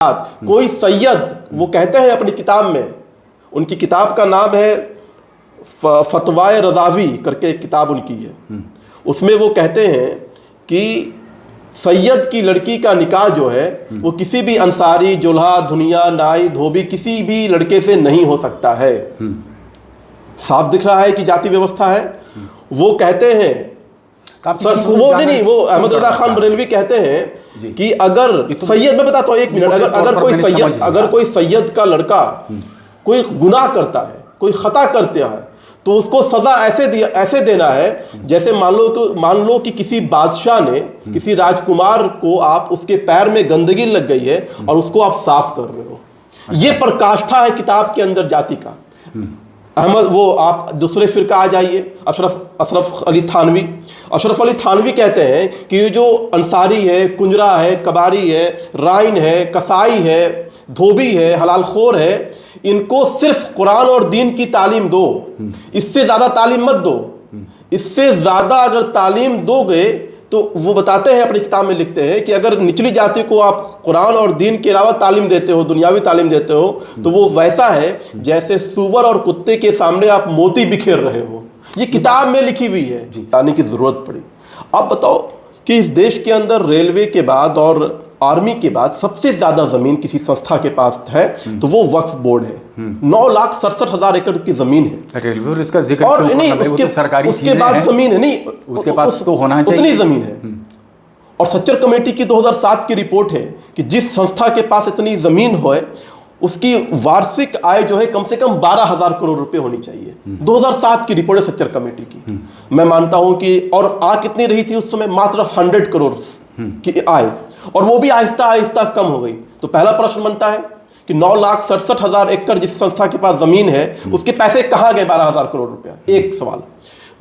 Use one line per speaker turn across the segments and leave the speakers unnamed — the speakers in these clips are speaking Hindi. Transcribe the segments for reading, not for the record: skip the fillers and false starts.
कोई सैयद, वो कहते हैं अपनी किताब में, उनकी किताब का नाम है फतवाए रज़ावी करके एक किताब उनकी है। उसमें वो कहते हैं कि सैयद की लड़की का निकाह जो है वो किसी भी अंसारी, जुल्हा, धुनिया, नाई, धोबी किसी भी लड़के से नहीं हो सकता है। साफ दिख रहा है कि जाति व्यवस्था है। वो कहते हैं वो अहमद रजा खान बरेलवी कहते हैं कि अगर सैयद, मैं बताता हूँ एक मिनट, अगर कोई सैयद का लड़का कोई गुनाह करता है, कोई खता करता है, तो उसको सजा ऐसे देना है जैसे मान लो कि किसी बादशाह ने किसी राजकुमार को, आप उसके पैर में गंदगी लग गई है और उसको आप साफ कर रहे हो। ये प्रकाष्ठा है किताब के अंदर जाति का। अहमद, वो आप दूसरे फिरका आ जाइए, अशरफ अली थानवी। अशरफ अली थानवी कहते हैं कि ये जो अंसारी है, कुंजरा है, कबारी है, राइन है, कसाई है, धोबी है, हलाल खोर है, इनको सिर्फ कुरान और दीन की तालीम दो, इससे ज़्यादा तालीम मत दो। इससे ज़्यादा अगर तालीम दोगे तो वो बताते हैं, अपनी किताब में लिखते हैं कि अगर निचली जाति को आप कुरान और दीन के अलावा तालीम देते हो, दुनियावी तालीम देते हो, तो वो वैसा है जैसे सूअर और कुत्ते के सामने आप मोती बिखेर रहे हो। ये किताब में लिखी हुई है, आने की ज़रूरत पड़ी। अब बताओ कि इस देश के अंदर रेलवे के बाद और आर्मी के बाद सबसे ज़्यादा ज़मीन किसी संस्था के पास है तो वो वक्फ बोर्ड है। 9,67,000 एकड़ की ज़मीन है।
रेलवे और इसका जिक्र
और नहीं,
उसके
बाद ज़मीन है, नहीं
उसके पास तो होना चाहिए,
उतनी ज़मीन है। और सच्चर कमेटी की 2007 की रिपोर्ट है कि जिस संस्था के पास इतनी ज़मीन हो उसकी वार्षिक आय जो है कम से कम 12,000 करोड़ रुपए होनी चाहिए। 2007 की रिपोर्ट है सच्चर कमेटी की। मैं मानता हूं कि, और आय कितनी रही थी उस समय, मात्र 100 करोड़ की आय, और वो भी आहिस्ता आहिस्ता कम हो गई। तो पहला प्रश्न बनता है कि 9,67,000 एकड़ जिस संस्था के पास जमीन है उसके पैसे कहां गए 12,000 करोड़ रुपया? एक सवाल।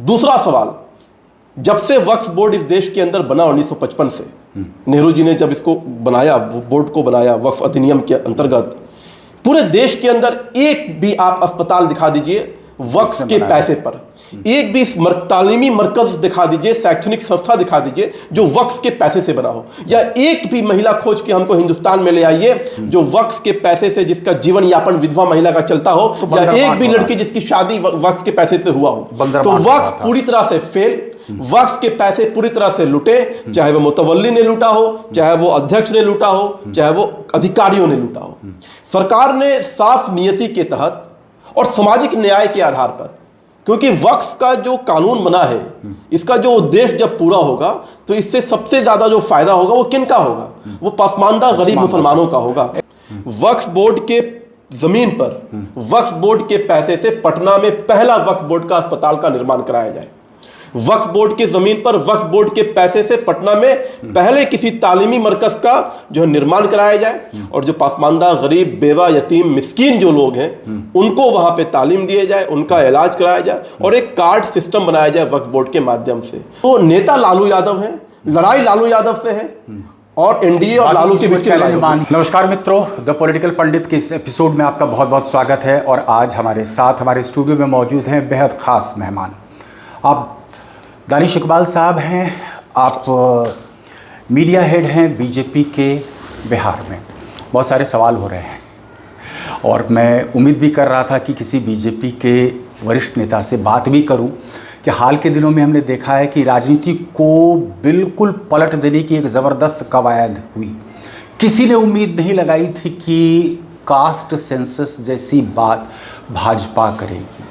दूसरा सवाल, जब से वक्फ बोर्ड इस देश के अंदर बना 1955 से, नेहरू जी ने जब इसको बनाया, बोर्ड को बनाया वक्फ अधिनियम के अंतर्गत, पूरे देश के अंदर एक भी आप अस्पताल दिखा दीजिए वक्फ के पैसे पर, एक भी तालीमी मरकज दिखा दीजिए, शैक्षणिक संस्था दिखा दीजिए जो वक्फ के पैसे से बना हो, या एक भी महिला खोज के हमको हिंदुस्तान में ले आइए जो वक्फ के पैसे से, जिसका जीवन यापन विधवा महिला का चलता हो, या एक भी लड़की जिसकी शादी वक्फ के पैसे से हुआ हो। तो वक्फ पूरी तरह से फेल, वक्फ के पैसे पूरी तरह से लुटे, चाहे वो मुतवल्ली ने लूटा हो, चाहे वो अध्यक्ष ने लूटा हो, चाहे वो अधिकारियों ने लूटा हो। सरकार ने साफ नियति के तहत और सामाजिक न्याय के आधार पर, क्योंकि वक्फ का जो कानून बना है, इसका जो उद्देश्य जब पूरा होगा तो इससे सबसे ज्यादा जो फायदा होगा वो किन का होगा? वो पसमानदा गरीब मुसलमानों का होगा। वक्फ बोर्ड के जमीन पर, वक्फ बोर्ड के पैसे से पटना में पहला वक्फ बोर्ड का अस्पताल का निर्माण कराया जाए। वक्फ बोर्ड की जमीन पर वक्फ बोर्ड के पैसे से पटना में पहले किसी तालीमी मरकज का जो निर्माण कराया जाए, और जो पासमानदा गरीब, बेवा, यतीम, मिस्कीन जो लोग हैं उनको वहां पे तालीम दिए जाए, उनका इलाज कराया जाए, और एक कार्ड सिस्टम बनाया जाए वक्फ बोर्ड के माध्यम से। तो नेता लालू यादव है, लड़ाई लालू यादव से है, और एनडीए और लालू के बीच।
नमस्कार मित्रों, द पॉलिटिकल पंडित के इस एपिसोड में आपका बहुत बहुत स्वागत है। और आज हमारे साथ हमारे स्टूडियो में मौजूद हैं बेहद खास मेहमान। आप दानिश इकबाल साहब हैं, आप मीडिया हेड हैं बीजेपी के बिहार में। बहुत सारे सवाल हो रहे हैं और मैं उम्मीद भी कर रहा था कि किसी बीजेपी के वरिष्ठ नेता से बात भी करूं कि हाल के दिनों में हमने देखा है कि राजनीति को बिल्कुल पलट देने की एक ज़बरदस्त कवायद हुई। किसी ने उम्मीद नहीं लगाई थी कि कास्ट सेंसस जैसी बात भाजपा करेगी।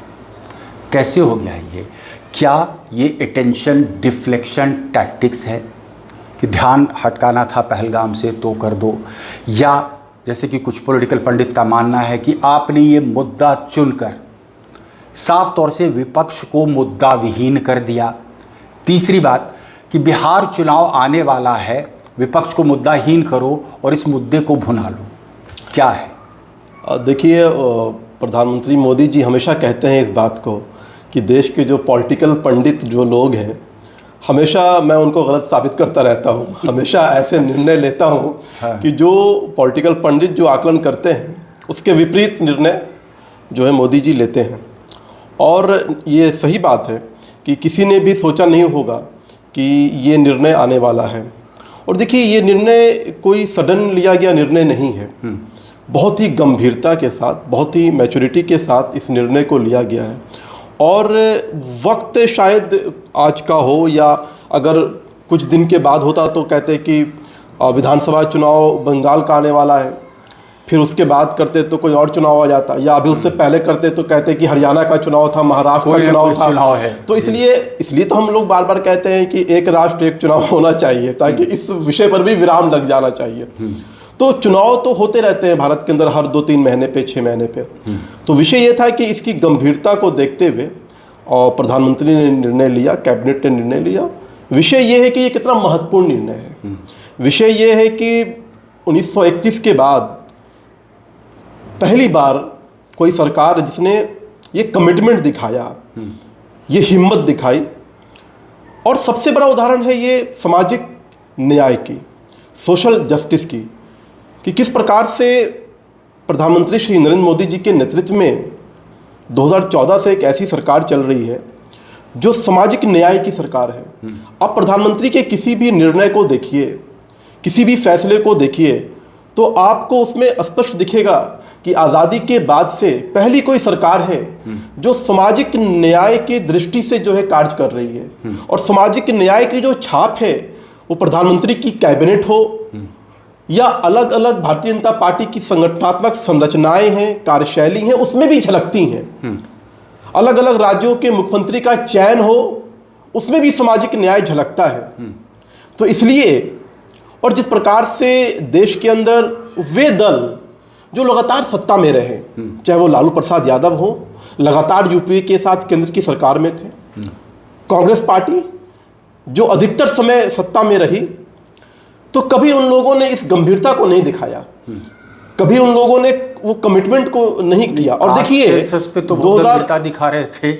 कैसे हो गया ये? क्या ये अटेंशन डिफ्लेक्शन टैक्टिक्स है कि ध्यान हटकाना था पहलगाम से तो कर दो, या जैसे कि कुछ पॉलिटिकल पंडित का मानना है कि आपने ये मुद्दा चुनकर साफ तौर से विपक्ष को मुद्दा विहीन कर दिया। तीसरी बात कि बिहार चुनाव आने वाला है, विपक्ष को मुद्दाहीन करो और इस मुद्दे को भुना लो। क्या है?
देखिए, प्रधानमंत्री मोदी जी हमेशा कहते हैं इस बात को कि देश के जो पॉलिटिकल पंडित जो लोग हैं, हमेशा मैं उनको गलत साबित करता रहता हूँ। हमेशा ऐसे निर्णय लेता हूँ कि जो पॉलिटिकल पंडित जो आकलन करते हैं उसके विपरीत निर्णय जो है मोदी जी लेते हैं। और ये सही बात है कि किसी ने भी सोचा नहीं होगा कि ये निर्णय आने वाला है। और देखिए ये निर्णय कोई सडन लिया गया निर्णय नहीं है, बहुत ही गंभीरता के साथ, बहुत ही मैच्योरिटी के साथ इस निर्णय को लिया गया है। और वक्त शायद आज का हो या अगर कुछ दिन के बाद होता तो कहते कि विधानसभा चुनाव बंगाल का आने वाला है, फिर उसके बाद करते तो कोई और चुनाव आ जाता, या अभी उससे पहले करते तो कहते कि हरियाणा का चुनाव था, महाराष्ट्र का चुनाव था। तो इसलिए तो हम लोग बार बार कहते हैं कि एक राष्ट्र एक चुनाव होना चाहिए, ताकि इस विषय पर भी विराम लग जाना चाहिए। तो चुनाव तो होते रहते हैं भारत के अंदर हर 2-3 महीने पे, 6 महीने पे। तो विषय ये था कि इसकी गंभीरता को देखते हुए और प्रधानमंत्री ने निर्णय लिया, कैबिनेट ने निर्णय लिया। विषय ये है कि ये कितना महत्वपूर्ण निर्णय है। विषय ये है कि 1931 के बाद पहली बार कोई सरकार जिसने ये कमिटमेंट दिखाया, ये हिम्मत दिखाई। और सबसे बड़ा उदाहरण है ये सामाजिक न्याय की, सोशल जस्टिस की, कि किस प्रकार से प्रधानमंत्री श्री नरेंद्र मोदी जी के नेतृत्व में 2014 से एक ऐसी सरकार चल रही है जो सामाजिक न्याय की सरकार है। अब प्रधानमंत्री के किसी भी निर्णय को देखिए, किसी भी फैसले को देखिए, तो आपको उसमें स्पष्ट दिखेगा कि आज़ादी के बाद से पहली कोई सरकार है जो सामाजिक न्याय की दृष्टि से जो है कार्य कर रही है। और सामाजिक न्याय की जो छाप है वो प्रधानमंत्री की कैबिनेट हो या अलग अलग भारतीय जनता पार्टी की संगठनात्मक संरचनाएं हैं, कार्यशैली हैं, उसमें भी झलकती हैं। अलग अलग राज्यों के मुख्यमंत्री का चयन हो, उसमें भी सामाजिक न्याय झलकता है। तो इसलिए, और जिस प्रकार से देश के अंदर वे दल जो लगातार सत्ता में रहे, चाहे वो लालू प्रसाद यादव हो, लगातार यूपीए के साथ केंद्र की सरकार में थे, कांग्रेस पार्टी जो अधिकतर समय सत्ता में रही, तो कभी उन लोगों ने इस गंभीरता को नहीं दिखाया, कभी उन लोगों ने वो कमिटमेंट को नहीं किया। और देखिए
पे तो गंभीरता दिखा रहे थे,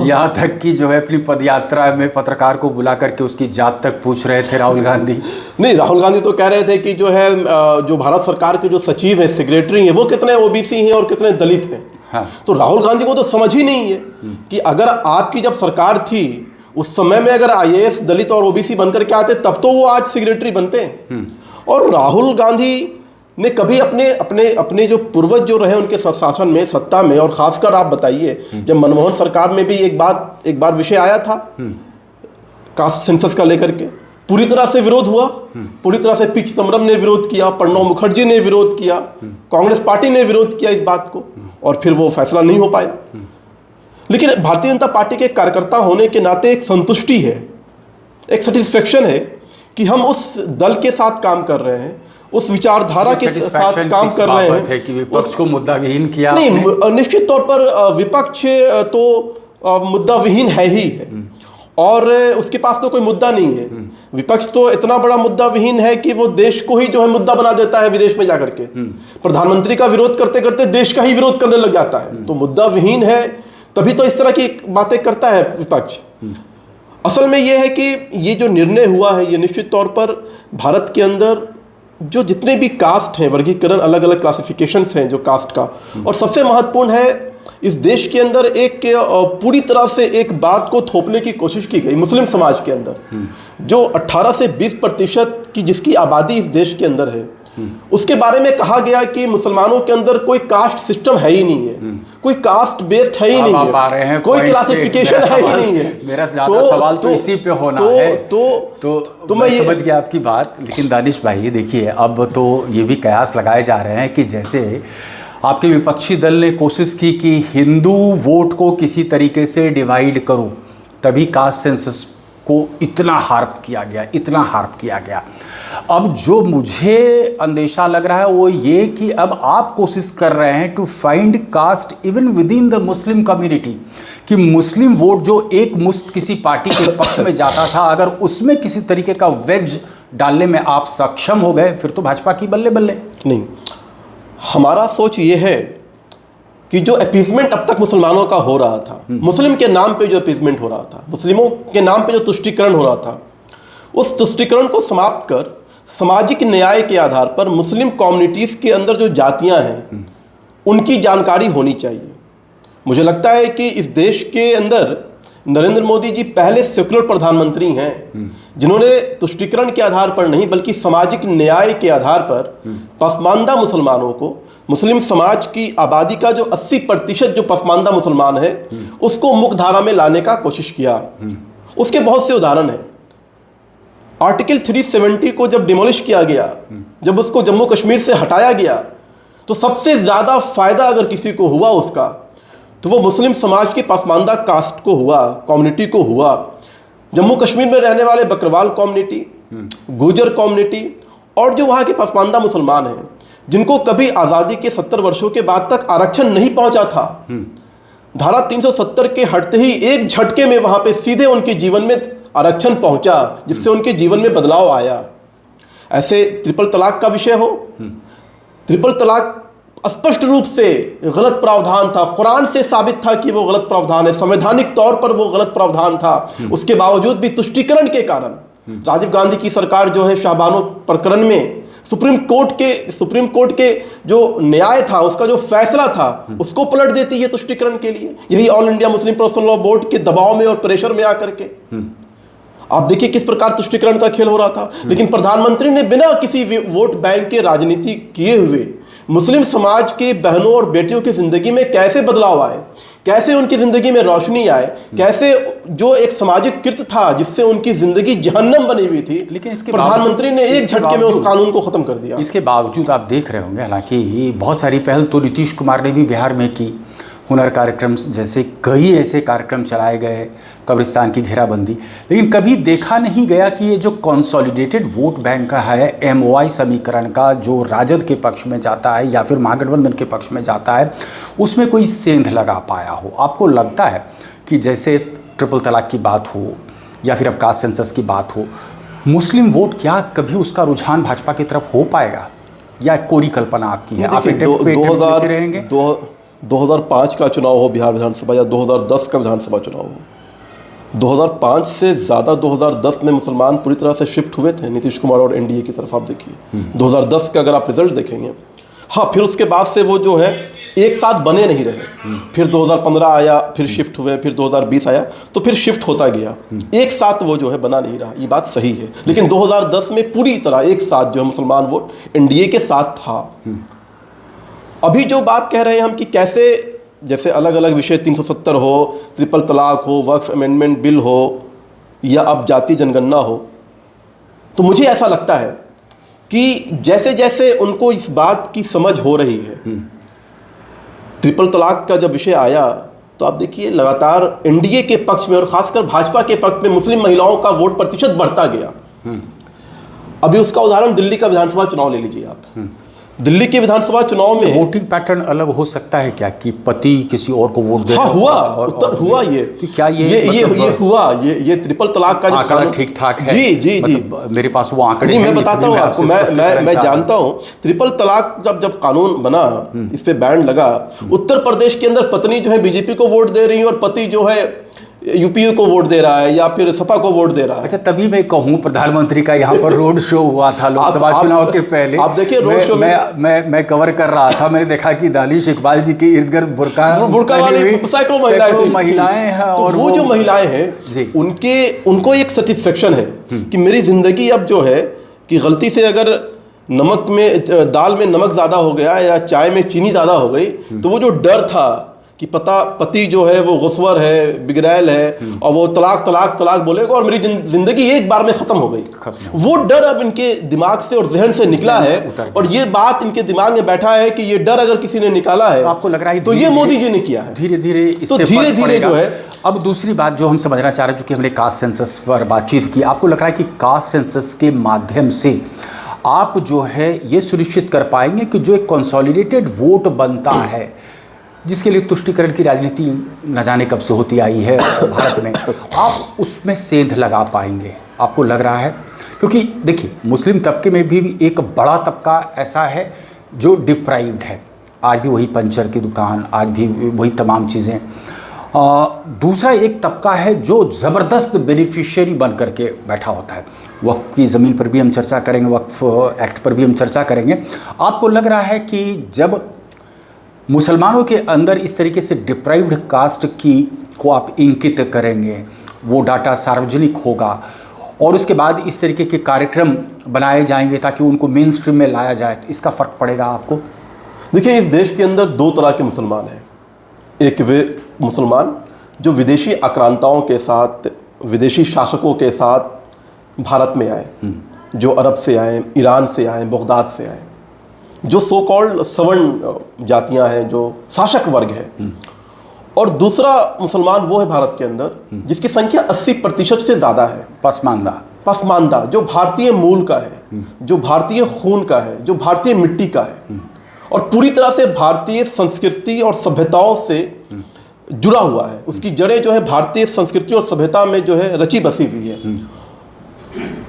यहाँ तक कि जो है अपनी पदयात्रा में पत्रकार को बुला करके उसकी जात तक पूछ रहे थे राहुल गांधी।
नहीं, राहुल गांधी तो कह रहे थे कि जो है जो भारत सरकार के जो सचिव है, सेक्रेटरी हैं, वो कितने ओबीसी हैं और कितने दलित हैं। हाँ। तो राहुल गांधी को तो समझ ही नहीं है कि अगर आपकी जब सरकार थी उस समय में अगर आईएएस दलित और ओबीसी बनकर के आते तब तो वो आज सेक्रेटरी बनते हैं। और राहुल गांधी ने कभी अपने जो पूर्वज जो रहे उनके शासन में, सत्ता में, और खासकर आप बताइए जब मनमोहन सरकार में भी एक बार विषय आया था कास्ट सेंसस का लेकर के, पूरी तरह से विरोध हुआ, पूरी तरह से पी चिदम्बरम ने विरोध किया, प्रणब मुखर्जी ने विरोध किया, कांग्रेस पार्टी ने विरोध किया इस बात को, और फिर वो फैसला नहीं हो पाया। लेकिन भारतीय जनता पार्टी के कार्यकर्ता होने के नाते एक संतुष्टि है, एक सेटिस्फेक्शन है कि हम उस दल के साथ काम कर रहे हैं, उस विचारधारा के साथ काम कर रहे हैं
कि विपक्ष को मुद्दा विहीन किया।
नहीं, निश्चित तौर पर विपक्ष तो मुद्दा विहीन है ही है, और उसके पास तो कोई मुद्दा नहीं है। विपक्ष तो इतना बड़ा मुद्दा विहीन है कि वो देश को ही जो है मुद्दा बना देता है विदेश में जाकर के। प्रधानमंत्री का विरोध करते करते देश का ही विरोध करने लग जाता है। तो मुद्दा विहीन है, तभी तो इस तरह की बातें करता है विपक्ष। असल में यह है कि ये जो निर्णय हुआ है, ये निश्चित तौर पर भारत के अंदर जो जितने भी कास्ट हैं, वर्गीकरण, अलग अलग क्लासिफिकेशंस हैं जो कास्ट का, और सबसे महत्वपूर्ण है इस देश के अंदर एक पूरी तरह से एक बात को थोपने की कोशिश की गई मुस्लिम समाज के अंदर, जो 18 से 20% की जिसकी आबादी इस देश के अंदर है, उसके बारे में कहा गया कि मुसलमानों के अंदर कोई कास्ट सिस्टम है ही नहीं है, कोई कास्ट बेस्ड है ही नहीं है, कोई क्लासिफिकेशन है ही नहीं है।
मेरा ज्यादा सवाल तो इसी पे होना है। तो मैं समझ गया आपकी बात। लेकिन दानिश भाई देखिए, अब तो ये भी कयास लगाए जा रहे हैं कि जैसे आपके विपक्षी दल ने कोशिश की कि हिंदू वोट को किसी तरीके से डिवाइड करूं, तभी कास्ट सेंसस को इतना हार्प किया गया। अब जो मुझे अंदेशा लग रहा है वो ये कि अब आप कोशिश कर रहे हैं to find caste even within the Muslim community, कि मुस्लिम वोट जो एक मुश्त किसी पार्टी के पक्ष में जाता था, अगर उसमें किसी तरीके का वेज डालने में आप सक्षम हो गए, फिर तो भाजपा की बल्ले बल्ले।
नहीं, हमारा सोच ये है कि जो अपीजमेंट अब तक मुसलमानों का हो रहा था, मुस्लिम के नाम पे जो अपीजमेंट हो रहा था, मुस्लिमों के नाम पे जो तुष्टीकरण हो रहा था, उस तुष्टीकरण को समाप्त कर सामाजिक न्याय के आधार पर मुस्लिम कम्युनिटीज़ के अंदर जो जातियां हैं उनकी जानकारी होनी चाहिए। मुझे लगता है कि इस देश के अंदर नरेंद्र मोदी जी पहले सेकुलर प्रधानमंत्री हैं जिन्होंने तुष्टीकरण के आधार पर नहीं बल्कि सामाजिक न्याय के आधार पर पसमानदा मुसलमानों को, मुस्लिम समाज की आबादी का जो 80% जो पसमानदा मुसलमान है उसको मुख्य धारा में लाने का कोशिश किया। उसके बहुत से उदाहरण हैं। आर्टिकल 370 को जब डिमोलिश किया गया, जब उसको जम्मू कश्मीर से हटाया गया, तो सबसे ज़्यादा फायदा अगर किसी को हुआ उसका, तो वो मुस्लिम समाज के पसमानदा कास्ट को हुआ, कम्युनिटी को हुआ। जम्मू कश्मीर में रहने वाले बकरवाल कम्युनिटी, गुजर कम्युनिटी और जो वहाँ के पसमानदा मुसलमान हैं जिनको कभी आज़ादी के 70 वर्षों के बाद तक आरक्षण नहीं पहुँचा था, धारा 370 के हटते ही एक झटके में वहाँ पे सीधे उनके जीवन में आरक्षण पहुँचा, जिससे उनके जीवन में बदलाव आया। ऐसे ट्रिपल तलाक का विषय हो, ट्रिपल तलाक स्पष्ट रूप से गलत प्रावधान था, कुरान से साबित था कि वो गलत प्रावधान है, संवैधानिक तौर पर वो गलत प्रावधान था। उसके बावजूद भी तुष्टीकरण के कारण राजीव गांधी की सरकार जो है शाहबानो प्रकरण में सुप्रीम कोर्ट के जो न्याय था, उसका जो फैसला था, उसको पलट देती है तुष्टीकरण के लिए, यही all India Muslim Personal Law board के दबाव में और प्रेशर में आकर के। आप देखिए किस प्रकार तुष्टीकरण का खेल हो रहा था। लेकिन प्रधानमंत्री ने बिना किसी वोट बैंक के राजनीति किए हुए मुस्लिम समाज के बहनों और बेटियों की जिंदगी में कैसे बदलाव आए, कैसे उनकी जिंदगी में रोशनी आए, कैसे जो एक सामाजिक कृत्य था जिससे उनकी जिंदगी जहन्नम बनी हुई थी, लेकिन इसके प्रधानमंत्री ने एक झटके में उस कानून को खत्म कर दिया।
इसके बावजूद आप देख रहे होंगे, हालांकि बहुत सारी पहल तो नीतीश कुमार ने भी बिहार में की, हुनर कार्यक्रम जैसे कई ऐसे कार्यक्रम चलाए गए, कब्रिस्तान की घेराबंदी, लेकिन कभी देखा नहीं गया कि ये जो कंसोलिडेटेड वोट बैंक का है, MOI समीकरण का जो राजद के पक्ष में जाता है या फिर महागठबंधन के पक्ष में जाता है, उसमें कोई सेंध लगा पाया हो। आपको लगता है कि जैसे ट्रिपल तलाक की बात हो या फिर अब कास्ट सेंसस की बात हो, मुस्लिम वोट क्या कभी उसका रुझान भाजपा की तरफ हो पाएगा, या कोरी कल्पना आपकी है? आप
2005 का चुनाव हो बिहार विधानसभा या 2010 का विधानसभा चुनाव हो, 2005 से ज़्यादा 2010 में मुसलमान पूरी तरह से शिफ्ट हुए थे नीतीश कुमार और NDA की तरफ। आप देखिए 2010 का अगर आप रिजल्ट देखेंगे, हाँ, फिर उसके बाद से वो जो है एक साथ बने नहीं रहे। फिर 2015 आया, फिर शिफ्ट हुए, फिर 2020 आया, तो फिर शिफ्ट होता गया, एक साथ वो जो है बना नहीं रहा, ये बात सही है। लेकिन 2010 में पूरी तरह एक साथ जो है मुसलमान वोट NDA के साथ था। अभी जो बात कह रहे हैं हम कि कैसे जैसे अलग अलग विषय 370 हो, ट्रिपल तलाक हो, वक्फ अमेंडमेंट बिल हो या अब जाति जनगणना हो, तो मुझे ऐसा लगता है कि जैसे जैसे उनको इस बात की समझ हो रही है, ट्रिपल तलाक का जब विषय आया तो आप देखिए लगातार NDA के पक्ष में और खासकर भाजपा के पक्ष में मुस्लिम महिलाओं का वोट प्रतिशत बढ़ता गया। अभी उसका उदाहरण दिल्ली का विधानसभा चुनाव ले लीजिए आप। दिल्ली के विधानसभा चुनाव में
वोटिंग पैटर्न अलग हो सकता है क्या, कि पति किसी और को वोट दे?
हाँ, हुआ, उत्तर हुआ ये कि क्या ये हुआ, ये ट्रिपल तलाक का
आंकड़ा ठीक ठाक है?
जी
मेरे पास वो आंकड़े
मैं बताता हूँ आपको, मैं जानता हूँ। ट्रिपल तलाक जब कानून बना, इस पे बैन लगा, उत्तर प्रदेश के अंदर पत्नी जो है BJP को वोट दे रही है और पति जो है UPA को वोट दे रहा है या फिर सपा को वोट दे रहा है।
अच्छा, तभी मैं कहूँ प्रधानमंत्री का यहाँ पर रोड शो हुआ था लोकसभा चुनाव के पहले।
आप देखिए रोड शो
मैं कवर कर रहा था, मैंने देखा कि दानिश इकबाल जी के इर्द गिर्द बुर्का
वाली सैकड़ों महिलाएं हैं, और वो जो महिलाएं हैं उनको एक सेटिस्फेक्शन है कि मेरी जिंदगी अब जो है कि गलती से अगर नमक में दाल में नमक ज़्यादा हो गया या चाय में चीनी ज़्यादा हो गई, तो वो जो डर था कि पति जो है वो गुस्वर है, बिगड़ैल है और वो तलाक तलाक तलाक बोलेगा और मेरी जिंदगी एक बार में खत्म हो गई, वो डर अब इनके दिमाग से और जहन से निकला है। और ये बात इनके दिमाग में बैठा है कि ये डर अगर किसी ने निकाला है,
तो आपको लग रहा है
तो ये मोदी जी ने किया है।
धीरे धीरे
तो धीरे धीरे जो है।
अब दूसरी बात जो हम समझना चाह रहे हैं, चूंकि हमने कास्ट सेंसस पर बातचीत की, आपको लग रहा है कि कास्ट सेंसस के माध्यम से आप जो है ये सुनिश्चित कर पाएंगे कि जो एक कंसोलिडेटेड वोट बनता है, जिसके लिए तुष्टीकरण की राजनीति न जाने कब से होती आई है भारत में, आप उसमें सेंध लगा पाएंगे? आपको लग रहा है? क्योंकि देखिए मुस्लिम तबके में भी एक बड़ा तबका ऐसा है जो डिप्राइव्ड है, आज भी वही पंचर की दुकान, आज भी वही तमाम चीज़ें। दूसरा एक तबका है जो ज़बरदस्त बेनिफिशियरी बन करके बैठा होता है। वक्फ की ज़मीन पर भी हम चर्चा करेंगे, वक्फ एक्ट पर भी हम चर्चा करेंगे। आपको लग रहा है कि जब मुसलमानों के अंदर इस तरीके से डिप्राइव्ड कास्ट की को आप इंकित करेंगे, वो डाटा सार्वजनिक होगा और उसके बाद इस तरीके के कार्यक्रम बनाए जाएंगे ताकि उनको मेन स्ट्रीम में लाया जाए, तो इसका फ़र्क पड़ेगा आपको?
देखिए, इस देश के अंदर दो तरह के मुसलमान हैं। एक वे मुसलमान जो विदेशी आक्रांताओं के साथ, विदेशी शासकों के साथ भारत में आए, जो अरब से आए, ईरान से आए, बगदाद से आए, जो सो कॉल्ड सवर्ण जातियां हैं, जो शासक वर्ग है। और दूसरा मुसलमान वो है भारत के अंदर जिसकी संख्या 80% से ज़्यादा है, पसमानदा, जो भारतीय मूल का है, जो भारतीय खून का है, जो भारतीय मिट्टी का है और पूरी तरह से भारतीय संस्कृति और सभ्यताओं से जुड़ा हुआ है। उसकी जड़ें जो है भारतीय संस्कृति और सभ्यता में जो है रची बसी हुई है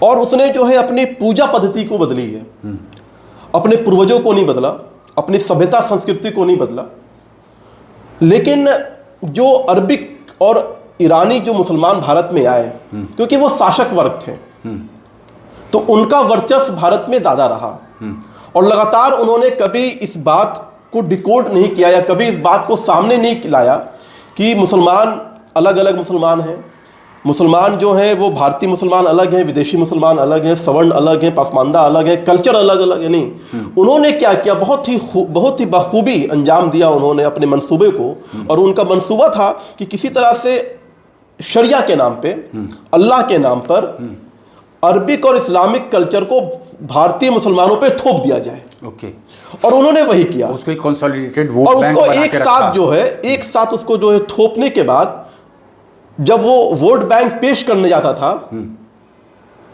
और उसने जो है अपनी पूजा पद्धति को बदली है, अपने पूर्वजों को नहीं बदला, अपनी सभ्यता संस्कृति को नहीं बदला। लेकिन जो अरबिक और ईरानी जो मुसलमान भारत में आए, क्योंकि वो शासक वर्ग थे, तो उनका वर्चस्व भारत में ज़्यादा रहा और लगातार उन्होंने कभी इस बात को डिकोड नहीं किया या कभी इस बात को सामने नहीं लाया कि मुसलमान अलग अलग मुसलमान हैं। मुसलमान जो है वो भारतीय मुसलमान अलग हैं, विदेशी मुसलमान अलग हैं, सवर्ण अलग हैं, पसमानदा अलग है, कल्चर अलग अलग है। नहीं, उन्होंने क्या किया, बहुत ही बखूबी अंजाम दिया उन्होंने अपने मंसूबे को। और उनका मंसूबा था कि किसी तरह से शरिया के नाम पे, अल्लाह के नाम पर अरबिक और इस्लामिक कल्चर को भारतीय मुसलमानों पे थोप दिया जाए।
ओके।
और उन्होंने वही किया,
उसको एक कंसोलिडेटेड वोट
और
बैंक
उसको
बना
एक
के
साथ
रखा।
जो है, एक साथ उसको जो है थोपने के बाद जब वो वोट बैंक पेश करने जाता था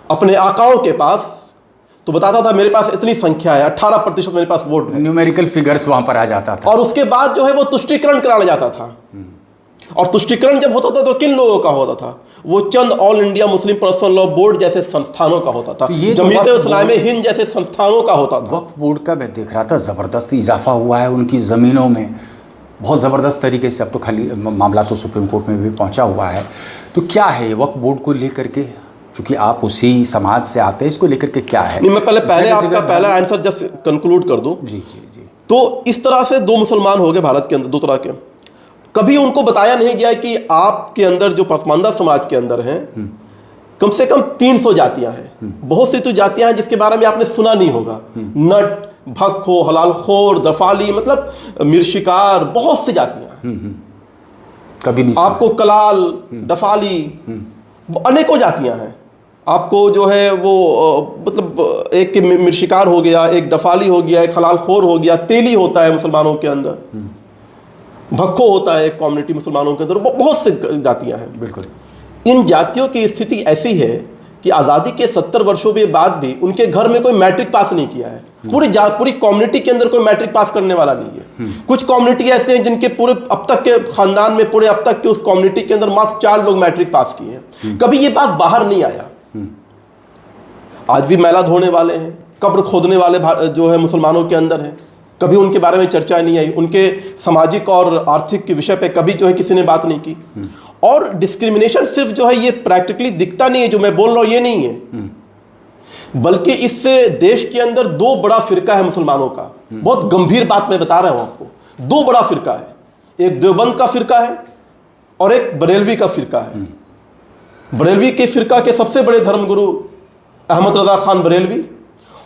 अपने आकाओं के पास, तो बताता था मेरे पास इतनी संख्या है, 18% मेरे पास वोट है।
न्यूमेरिकल फिगर्स वहां पर आ जाता था।
और उसके बाद जो है वो तुष्टीकरण कराया जाता था। और तुष्टीकरण जब होता था तो किन लोगों का होता था? वो चंद All India Muslim Personal Law Board जैसे संस्थानों का होता था, जमीयत इस्लामी हिंद जैसे संस्थानों का होता था।
वक्फ बोर्ड का मैं देख रहा था, ज़बरदस्त इजाफा हुआ है उनकी ज़मीनों में, बहुत ज़बरदस्त तरीके से। अब तो खाली मामला तो सुप्रीम कोर्ट में भी पहुंचा हुआ है। तो क्या है ये वक्फ बोर्ड को लेकर के, चूँकि आप उसी समाज से आते हैं, इसको लेकर के क्या है?
नहीं, मैं पहले आपका पहला आंसर जस्ट कंक्लूड कर दूं।
जी जी जी।
तो इस तरह से दो मुसलमान हो गए भारत के अंदर, दो तरह के। कभी उनको बताया नहीं गया कि आपके अंदर जो पसमानदा समाज के अंदर हैं कम से कम 300 जातियां हैं। बहुत सी तो जातियां हैं जिसके बारे में आपने सुना नहीं होगा। नट, भक्खो, हलालखोर, दफाली, मतलब मिर्शिकार, बहुत सी जातियां हैं।
कभी नहीं
आपको कलाल, दफाली, अनेकों जातियां हैं। आपको जो है वो मतलब एक मिर्शिकार हो गया, एक दफाली हो गया, एक हलालखोर हो गया, तेली होता है मुसलमानों के अंदर, भक्खो होता है एक कम्युनिटी मुसलमानों के अंदर, बहुत से जातियां हैं।
बिल्कुल।
इन जातियों की स्थिति ऐसी है कि आज़ादी के 70 वर्षों के बाद भी उनके घर में कोई मैट्रिक पास नहीं किया है। पूरी कम्युनिटी के अंदर कोई मैट्रिक पास करने वाला नहीं है। कुछ कम्युनिटी ऐसे हैं जिनके पूरे अब तक के खानदान में, पूरे अब तक के उस कम्युनिटी के अंदर मात्र 4 लोग मैट्रिक पास किए हैं। कभी ये बात बाहर नहीं आया। आज भी मैला धोने वाले हैं, कब्र खोदने वाले जो है मुसलमानों के अंदर हैं, कभी उनके बारे में चर्चा नहीं आई। उनके सामाजिक और आर्थिक के विषय पे कभी जो है किसी ने बात नहीं की। और डिस्क्रिमिनेशन सिर्फ जो है ये प्रैक्टिकली दिखता नहीं है, जो मैं बोल रहा हूँ ये नहीं है, बल्कि इससे देश के अंदर 2 बड़ा फिरका है मुसलमानों का। बहुत गंभीर बात मैं बता रहा हूँ आपको। 2 बड़ा फिरका है, एक देवबंद का फिरका है और एक बरेलवी का फिरका है। बरेलवी के फिरका के सबसे बड़े धर्मगुरु अहमद रजा खान बरेलवी,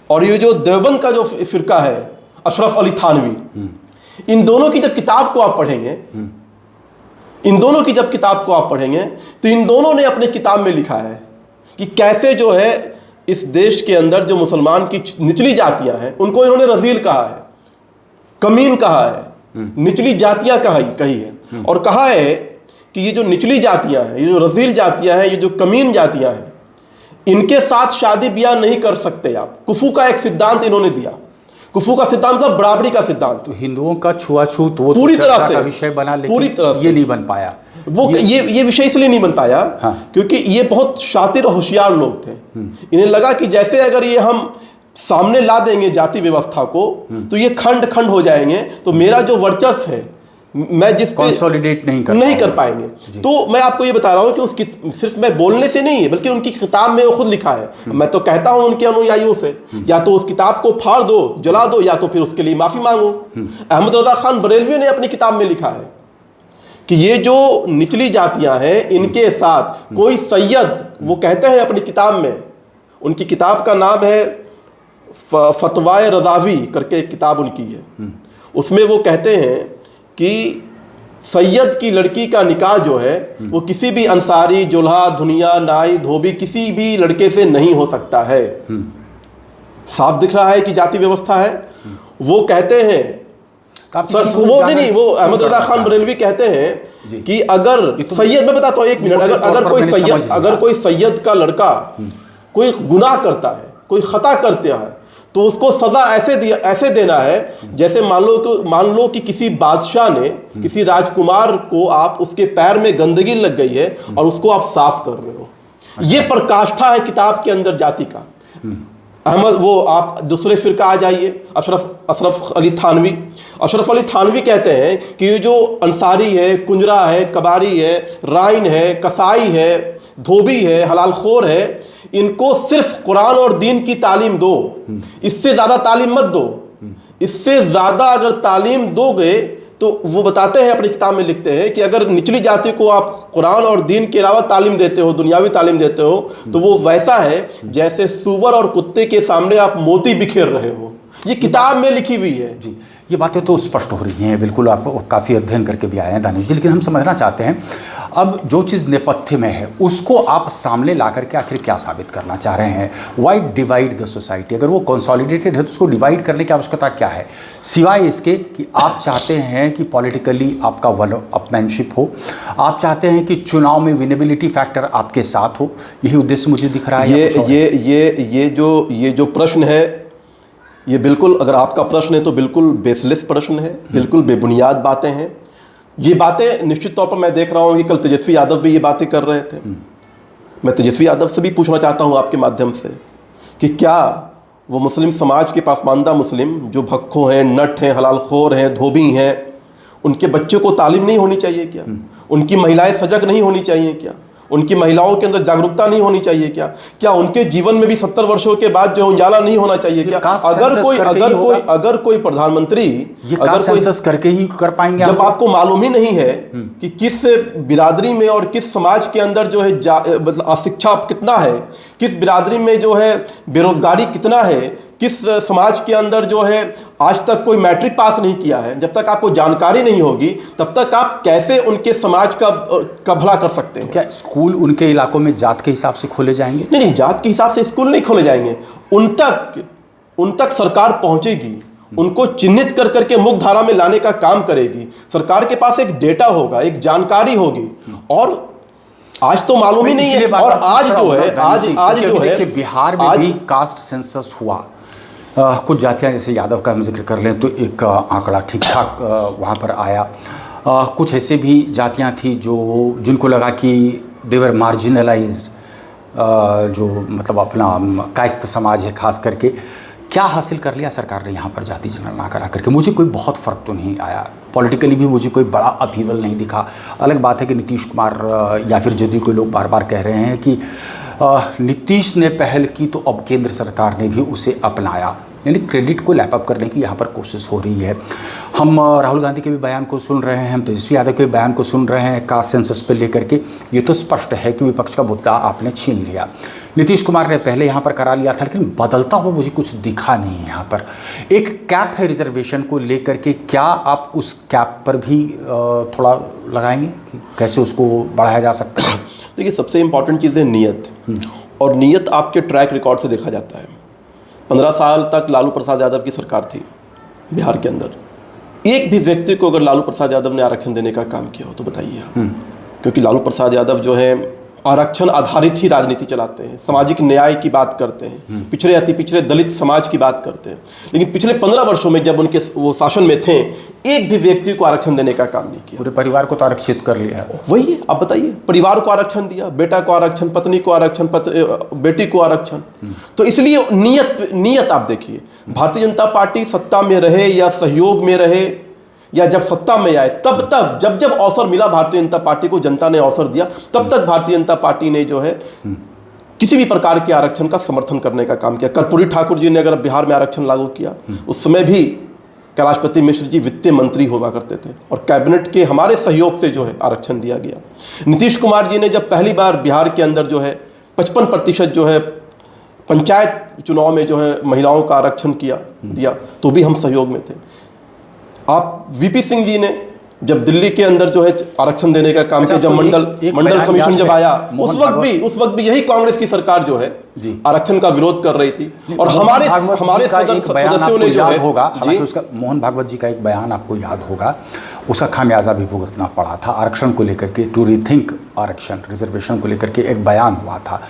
और ये जो देवबंद का जो फिरका है अशरफ अली थानवी। इन दोनों की जब किताब को आप पढ़ेंगे, तो इन दोनों ने अपने किताब में लिखा है कि कैसे जो है इस देश के अंदर जो मुसलमान की निचली जातियां हैं उनको इन्होंने रजील कहा है, कमीन कहा है, निचली जातियां कही है। और कहा है कि ये जो निचली जातियां हैं, ये जो रजील जातियां हैं, ये जो कमीन जातियां हैं, इनके साथ शादी ब्याह नहीं कर सकते आप। कुफू का एक सिद्धांत इन्होंने दिया। कुफू का सिद्धांत मतलब बराबरी का सिद्धांत।
तो हिंदुओं का छुआछूत वो
पूरी तरह से
विषय बना, लेकिन
पूरी तरह से
ये नहीं बन पाया।
वो ये विषय इसलिए नहीं बन पाया क्योंकि ये बहुत शातिर और होशियार लोग थे। इन्हें लगा कि जैसे अगर ये हम सामने ला देंगे जाति व्यवस्था को तो ये खंड खंड हो जाएंगे, तो मेरा जो वर्चस्व है मैं जिस
कंसोलिडेट नहीं कर
पाएंगे। तो मैं आपको ये बता रहा हूँ कि उसकी सिर्फ मैं बोलने से नहीं है, बल्कि उनकी किताब में वो खुद लिखा है। मैं तो कहता हूँ उनके अनुयायियों से, या तो उस किताब को फाड़ दो, जला दो, या तो फिर उसके लिए माफ़ी मांगो। अहमद रजा खान बरेलवी ने अपनी किताब में लिखा है कि ये जो निचली जातियां हैं इनके साथ कोई सैयद, वो कहते हैं अपनी किताब में, उनकी किताब का नाम है फतवाए रज़ावी करके एक किताब उनकी है, उसमें वो कहते हैं कि सैयद की लड़की का निकाह जो है वो किसी भी अंसारी, जुल्हा, धुनिया, नाई, धोबी किसी भी लड़के से नहीं हो सकता है। साफ दिख रहा है कि जाति व्यवस्था है। वो कहते हैं वो नहीं, वो अहमद रजा खान बरेलवी कहते हैं कि अगर सैयद, मैं बताता हूँ एक मिनट, अगर कोई सैयद का लड़का कोई गुनाह करता है, कोई खता करते है, तो उसको सजा ऐसे देना है जैसे मान लो कि किसी बादशाह ने किसी राजकुमार को, आप उसके पैर में गंदगी लग गई है और उसको आप साफ कर रहे हो। ये प्रकाष्ठा है किताब के अंदर जाति का। अहमद, वो आप दूसरे फिरका आ जाइए, अशरफ अली थानवी कहते हैं कि ये जो अंसारी है, कुंजरा है, कबारी है, राइन है, कसाई है, धोबी है, हलालखोर है, इनको सिर्फ कुरान और दीन की तालीम दो, इससे ज़्यादा तालीम मत दो। इससे ज़्यादा अगर तालीम दोगे तो वो बताते हैं, अपनी किताब में लिखते हैं कि अगर निचली जाति को आप कुरान और दीन के अलावा तालीम देते हो, दुनियावी तालीम देते हो, तो वो वैसा है जैसे सूअर और कुत्ते के सामने आप मोती बिखेर रहे हो। ये किताब में लिखी हुई है।
जी, ये बातें तो स्पष्ट हो रही हैं, बिल्कुल आप काफ़ी अध्ययन करके भी आए हैं दानिश जी, लेकिन हम समझना चाहते हैं अब जो चीज़ नेपथ्य में है उसको आप सामने ला करके आखिर क्या साबित करना चाह रहे हैं। Why divide the society? अगर वो कंसोलिडेटेड है तो उसको डिवाइड करने की आवश्यकता क्या है, सिवाय इसके कि आप चाहते हैं कि पॉलिटिकली आपका वन अपमैनशिप हो, आप चाहते हैं कि चुनाव में विनेबिलिटी फैक्टर आपके साथ हो, यही उद्देश्य मुझे दिख रहा है।
ये जो प्रश्न है, ये बिल्कुल, अगर आपका प्रश्न है तो बिल्कुल बेसलेस प्रश्न है, बिल्कुल बेबुनियाद बातें हैं। ये बातें निश्चित तौर पर मैं देख रहा हूँ कि कल तेजस्वी यादव भी ये बातें कर रहे थे। मैं तेजस्वी यादव से भी पूछना चाहता हूँ आपके माध्यम से कि क्या वो मुस्लिम समाज के पासमानदा मुस्लिम जो भक्खो हैं, नट हैं, हलालखोर हैं, धोबी हैं, उनके बच्चों को तालीम नहीं होनी चाहिए क्या? उनकी महिलाएं सजग नहीं होनी चाहिए क्या? उनकी महिलाओं के अंदर जागरूकता नहीं होनी चाहिए क्या? क्या उनके जीवन में भी 70 वर्षों के बाद जो उजाला नहीं होना चाहिए क्या? अगर कोई प्रधानमंत्री, अगर कोई
करके ही कर पाएंगे,
जब आपको मालूम ही नहीं है कि किस बिरादरी में और किस समाज के अंदर जो है मतलब अशिक्षा कितना है, किस बिरादरी में जो है बेरोजगारी कितना है, किस समाज के अंदर जो है आज तक कोई मैट्रिक पास नहीं किया है, जब तक आपको जानकारी नहीं होगी तब तक आप कैसे उनके समाज का भला कर सकते हैं?
क्या स्कूल उनके इलाकों में जात के हिसाब से खोले जाएंगे?
नहीं, जात के हिसाब से स्कूल नहीं खोले जाएंगे। उन तक सरकार पहुंचेगी, उनको चिन्हित कर करके मुख्य धारा में लाने का काम करेगी। सरकार के पास एक डेटा होगा, एक जानकारी होगी, और आज तो मालूम ही नहीं है। और आज जो है
बिहार में भी कास्ट सेंसस हुआ, कुछ जातियां जैसे यादव का हम जिक्र कर लें तो एक आंकड़ा ठीक ठाक वहाँ पर आया। कुछ ऐसे भी जातियां थी जिनको लगा कि देवर मार्जिनलाइज्ड, जो मतलब अपना कायस्थ समाज है खास करके। क्या हासिल कर लिया सरकार ने यहाँ पर जाति जनगणना करा करके? मुझे कोई बहुत फ़र्क तो नहीं आया, पॉलिटिकली भी मुझे कोई बड़ा अपहीवल नहीं दिखा। अलग बात है कि नीतीश कुमार या फिर यदि कोई लोग बार बार कह रहे हैं कि नीतीश ने पहल की तो अब केंद्र सरकार ने भी उसे अपनाया, यानी क्रेडिट को लैपअप करने की यहाँ पर कोशिश हो रही है। हम राहुल गांधी के भी बयान को सुन रहे हैं, हम तेजस्वी यादव के बयान को सुन रहे हैं कास्ट सेंसस पे लेकर के। ये तो स्पष्ट है कि विपक्ष का मुद्दा आपने छीन लिया। नीतीश कुमार ने पहले यहाँ पर करा लिया था, लेकिन बदलता हुआ मुझे कुछ दिखा नहीं है। यहाँ पर एक कैप है रिजर्वेशन को लेकर के, क्या आप उस कैप पर भी थोड़ा लगाएंगे कि कैसे उसको बढ़ाया जा सकता है?
देखिए, सबसे इम्पॉर्टेंट चीज़ है नीयत, और नीयत आपके ट्रैक रिकॉर्ड से देखा जाता है। 15 साल तक लालू प्रसाद यादव की सरकार थी बिहार के अंदर। एक भी व्यक्ति को अगर लालू प्रसाद यादव ने आरक्षण देने का काम किया हो तो बताइए आप। क्योंकि लालू प्रसाद यादव जो है आरक्षण आधारित ही राजनीति चलाते हैं, सामाजिक न्याय की बात करते हैं, पिछड़े अति पिछड़े दलित समाज की बात करते हैं। लेकिन पिछले 15 वर्षों में जब उनके वो शासन में थे, एक भी व्यक्ति को आरक्षण देने का काम नहीं किया।
पूरे परिवार को तो आरक्षित कर लिया।
वही है, आप बताइए, परिवार को आरक्षण दिया, बेटा को आरक्षण, पत्नी को आरक्षण, बेटी को आरक्षण। तो इसलिए नीयत आप देखिए, भारतीय जनता पार्टी सत्ता में रहे या सहयोग में रहे या जब सत्ता में आए, तब तक जब अवसर मिला भारतीय जनता पार्टी को, जनता ने अवसर दिया, तब तक भारतीय जनता पार्टी ने जो है किसी भी प्रकार के आरक्षण का समर्थन करने का काम किया। कर्पूरी ठाकुर जी ने अगर बिहार में आरक्षण लागू किया, उस समय भी कैलाशपति मिश्र जी वित्त मंत्री हुआ करते थे और कैबिनेट के हमारे सहयोग से जो है आरक्षण दिया गया। नीतीश कुमार जी ने जब पहली बार बिहार के अंदर जो है 55% जो है पंचायत चुनाव में जो है महिलाओं का आरक्षण दिया तो भी हम सहयोग में थे। आप वीपी सिंह जी ने जब दिल्ली के अंदर जो है आरक्षण देने का काम किया, जब मंडल कमीशन जब आया उस वक्त भी यही कांग्रेस की सरकार जो है आरक्षण का विरोध कर रही थी। और हमारे सदस्यों ने जो है
होगा, उसका मोहन भागवत जी का एक बयान आपको याद होगा, उसका खामियाजा भी भुगतना पड़ा था आरक्षण को लेकर के। टू रीथिंक आरक्षण रिजर्वेशन को लेकर के एक बयान हुआ था।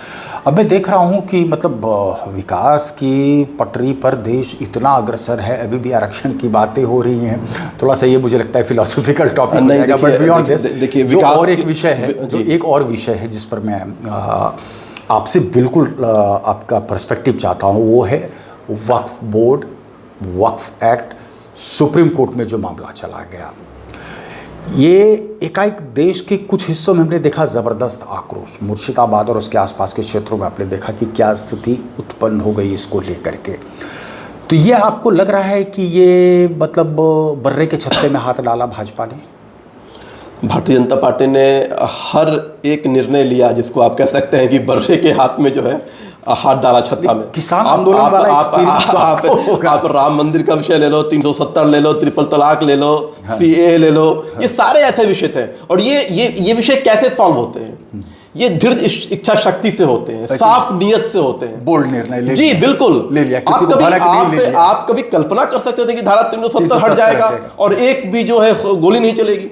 अब मैं देख रहा हूँ कि मतलब विकास की पटरी पर देश इतना अग्रसर है, अभी भी आरक्षण की बातें हो रही हैं। थोड़ा सा ये मुझे लगता है फिलोसॉफिकल टॉपिक हो जाएगा, बट बियॉन्ड दिस देखिए विकास और एक विषय है, जो एक और विषय है जिस पर मैं आपसे बिल्कुल आपका पर्सपेक्टिव चाहता हूँ, वो है वक्फ बोर्ड, वक्फ एक्ट, सुप्रीम कोर्ट में जो मामला चला गया। ये एकाएक देश के कुछ हिस्सों में हमने देखा ज़बरदस्त आक्रोश, मुर्शिदाबाद और उसके आसपास के क्षेत्रों में आपने देखा कि क्या स्थिति उत्पन्न हो गई इसको लेकर के। तो ये आपको लग रहा है कि ये मतलब बर्रे के छत्ते में हाथ डाला भाजपा ने?
भारतीय जनता पार्टी ने हर एक निर्णय लिया जिसको आप कह सकते हैं कि बर्रे के हाथ में जो है हाथ डाला छत्ता में।
किसान आंदोलन वाला
आप राम मंदिर का विषय ले लो, 370 ले लो, ट्रिपल तलाक ले लो, सीए ले लो, ये सारे ऐसे विषय थे। और ये विषय कैसे सॉल्व होते हैं? ये दृढ़ इच्छा शक्ति से होते हैं, साफ नियत से होते हैं,
बोल्ड निर्णय ले
जी बिल्कुल
ले लिया।
आप कभी कल्पना कर सकते थे कि धारा 370 हट जाएगा और एक भी जो है गोली नहीं चलेगी?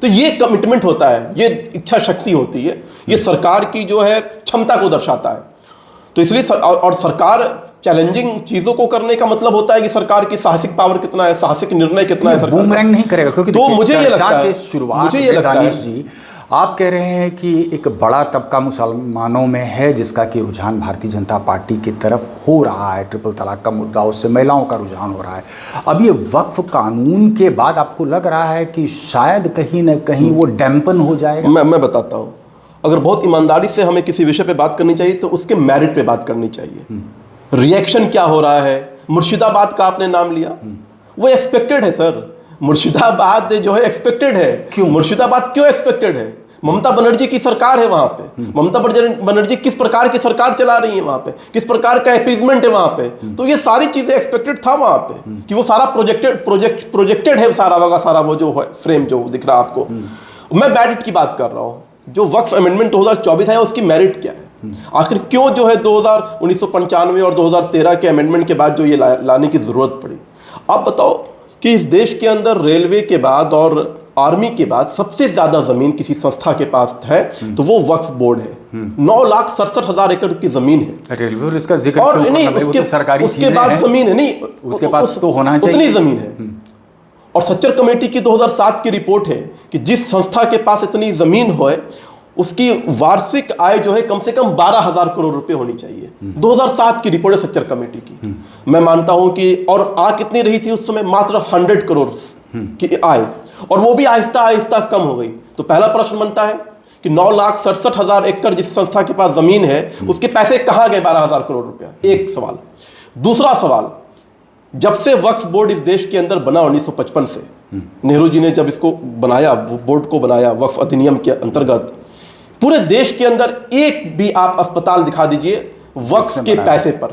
तो ये कमिटमेंट होता है, ये इच्छा शक्ति होती है, ये सरकार की जो है क्षमता को दर्शाता है। तो इसलिए और सरकार चैलेंजिंग चीजों को करने का मतलब होता है कि सरकार की साहसिक पावर कितना है, साहसिक निर्णय कितना है सरकार।
बूमरैंग नहीं करेगा, क्योंकि
तो मुझे ये लगता है,
मुझे ये लगता है जी, आप कह रहे हैं कि एक बड़ा तबका मुसलमानों में है जिसका कि रुझान भारतीय जनता पार्टी की तरफ हो रहा है, ट्रिपल तलाक का मुद्दा, उससे महिलाओं का रुझान हो रहा है। अब ये वक्फ कानून के बाद आपको लग रहा है कि शायद कहीं ना कहीं वो डैम्पन हो जाएगा?
मैं बताता हूँ, अगर बहुत ईमानदारी से हमें किसी विषय पे बात करनी चाहिए तो उसके मेरिट पे बात करनी चाहिए। रिएक्शन क्या हो रहा है? मुर्शिदाबाद का आपने नाम लिया, वो एक्सपेक्टेड है सर। मुर्शिदाबाद जो है एक्सपेक्टेड है। क्यों मुर्शिदाबाद क्यों एक्सपेक्टेड है? ममता बनर्जी की सरकार है वहां पे। ममता बनर्जी किस प्रकार की सरकार चला रही है वहां पे, किस प्रकार का अपीजमेंट है वहां पे, तो ये सारी चीजें एक्सपेक्टेड था वहां पे कि वो सारा प्रोजेक्टेड है, सारा वो जो है फ्रेम जो दिख रहा है आपको। मैं मेरिट की बात कर रहा हूँ। जो वक्फ अमेंडमेंट 2024 है उसकी मेरिट क्या है? आखिर क्यों जो है 1995 और 2013 के अमेंडमेंट के बाद जो ये लाने की जरूरत पड़ी? आप बताओ कि इस देश के अंदर रेलवे के बाद और आर्मी के बाद सबसे ज्यादा जमीन किसी संस्था के पास है तो वो वक्फ बोर्ड है। 9,67,000 एकड़ की जमीन है।
रेलवे और इसका जिक्र
और नहीं उसके बाद जमीन है, नहीं
उसके पास तो होना चाहिए,
उतनी जमीन है। और सच्चर कमेटी की 2007 की रिपोर्ट है कि जिस संस्था के पास इतनी जमीन हो उसकी वार्षिक आय जो है कम से कम 12,000 करोड़ रुपए होनी चाहिए। 2007 की रिपोर्ट है सच्चर कमेटी की। मैं मानता हूं कि और आय कितनी रही थी उस समय? मात्र 100 करोड़ की आय, और वो भी आहिस्ता आहिस्ता कम हो गई। तो पहला प्रश्न बनता है कि 9,67,000 एकड़ जिस संस्था के पास जमीन है उसके पैसे कहां गए 12,000 करोड़ रुपया? एक सवाल। दूसरा सवाल, जब से वक्फ बोर्ड इस देश के अंदर बना 1955 से, नेहरू जी ने जब इसको बनाया, बोर्ड को बनाया वक्फ अधिनियम के अंतर्गत, पूरे देश के अंदर एक भी आप अस्पताल दिखा दीजिए वक्फ के पैसे पर,